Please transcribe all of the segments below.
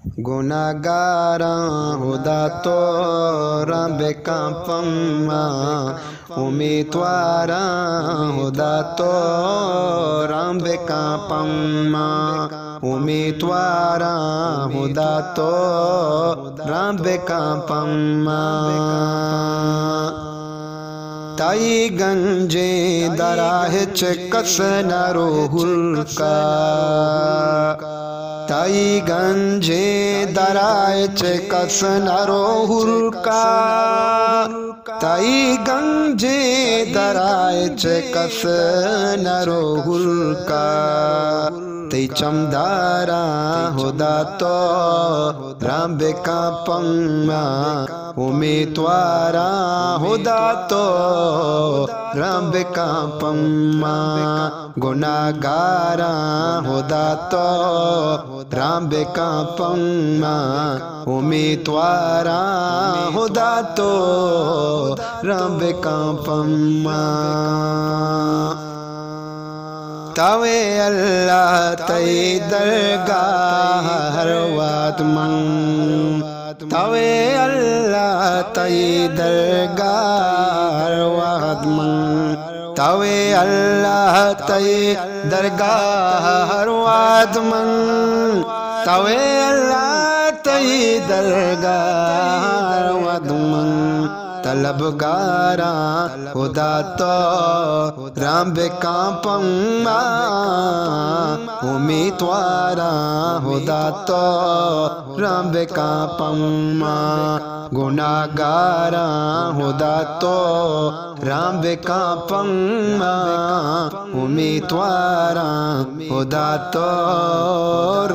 गुनाहगारा खुदा तो रब का पम्मा उम्मीदवारा खुदा तो रब का पम्मा उम्मीदवारा खुदा तो रब का पम्मा ताई गंजे दराहिच कस नरोहुल का ताई गंजे दराहिच कस नरोहुल का ताई गंजे दराहिच कस नरोहुल का तई चमदारा खुदा तो रब का पम्मा उम्मीदवारा खुदा तो रब का पम्मा गुनाहगारा खुदा तो रब का पम्मा उम्मीदवारा खुदा तो रब का पम्मा तवे अल्लाह तई दरगाह हर वात मंग तवे अल्लाह तई दरगाह हर वात मंग तवे अल्लाह तई दरगाह हर वात मंग तवे अल्लाह तई दरगाह हर वात मंग तलबगारा खुदा तो रब का पम्मा उम्मीदवारा खुदा तो रब का पम्मा गुनाहगारा खुदा तो रब का पम्मा उम्मीदवारा खुदा तो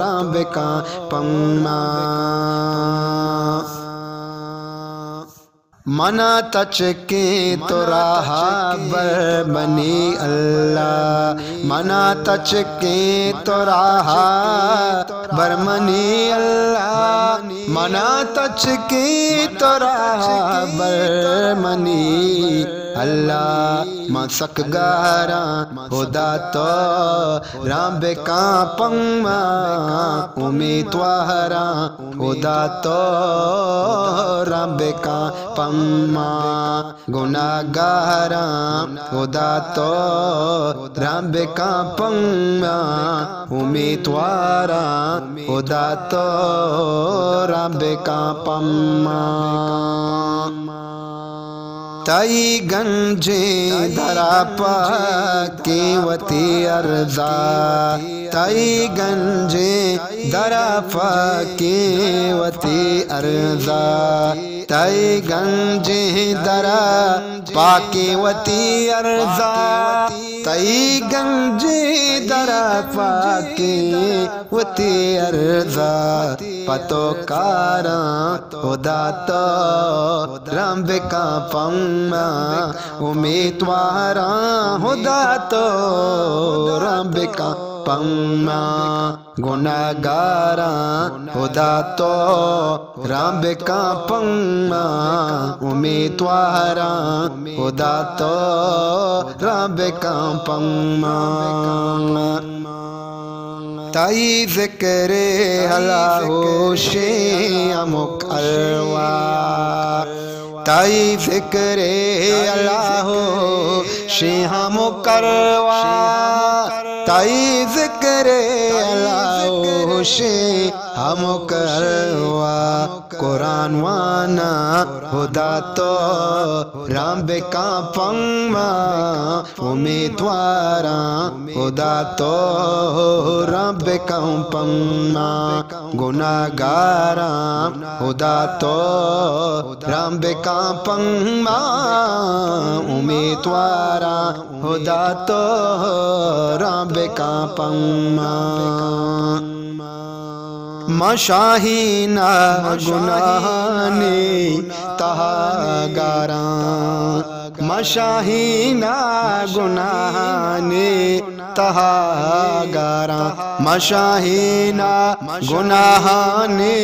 रब का पम्मा मना तच के तो रहा बर बनी अल्लाह मना तच के तो रहा बर मनी अल्लाह मना तच के तो रहा बर मनी अल्लाह मसक गारा खुदा तो रब का पम्मा उम्मीदवारा खुदा तो रब का पम्मा गुनाहगारा खुदा तो रब का पम्मा उम्मीदवारा खुदा तो रब का पम्मा ताई गंजे धरा पाके वती अर्जा ताई गंजे धरा पाके वती अर्जा ताई गंजे दरा पाके वती अर्जा ताई गंजे दरा पाके वती अर्जा पतो कारा खुदा तो रब का पम्मा उम्मीदवारा खुदा तो रब का पम्मा गुनाहगारा खुदा तो रब का पम्मा उम्मीदवारा खुदा तो रब का पम्मा ताई ज़िक्रे अल्लाह शे अमुक अलवा ताई ज़िक्रे अल्लाह शे अमुक अलवा ताई ज़िक्रे अल्लाह शे अमुक अलवा कुरान वाना खुदा तो रब का पम्मा उम्मीदवारा खुदा तो रब का पम्मा गुनाहगारा खुदा तो रब का पम्मा उम्मीदवारा खुदा तो रब का पम्मा मशाहीना गुनाहने तहागारा मशाहीना गुनाहने तहागारा मशाहीना गुनाहने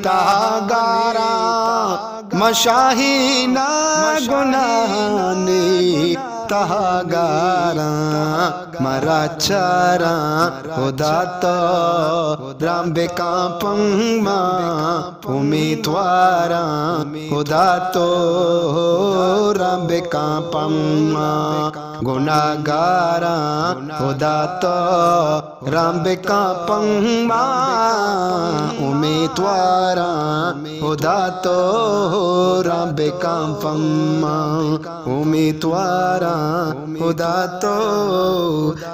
तहागारा मशाहीना गुनाहने तहागारा मराचारा उदातो राम्बे कापंगमा उम्मीदवारा उदातो राम्बे कापंगमा गुनागारा उदातो राम्बे कापंगमा उम्मीदवारा उदातो राम्बे कापंगमा उम्मीदवारा उदातो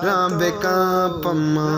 राम्बे कापंगमा